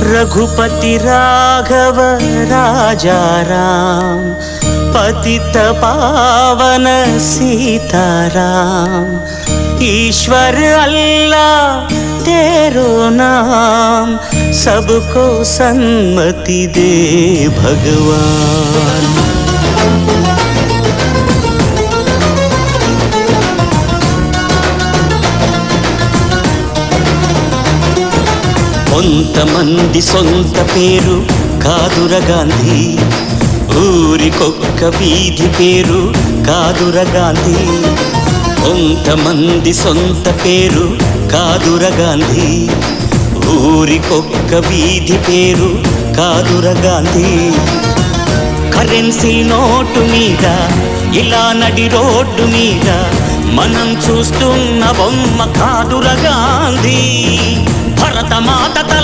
रघुपति राघव राजा राम, पतित पावन सीताराम। ईश्वर अल्लाह तेरो नाम, सबको सन्मति दे भगवान। కొంతమంది సొంత పేరు కాదుర గాంధీ, ఊరికొక్క వీధి పేరు కాదుర గాంధీ. కొంతమంది సొంత పేరు కాదుర గాంధీ, ఊరికొక్క వీధి పేరు కాదుర గాంధీ. కరెన్సీ నోటు మీద ఇలా నడి రోడ్డు మీద మనం చూస్తున్న బొమ్మ కాదుర గాంధీ. భరతమాత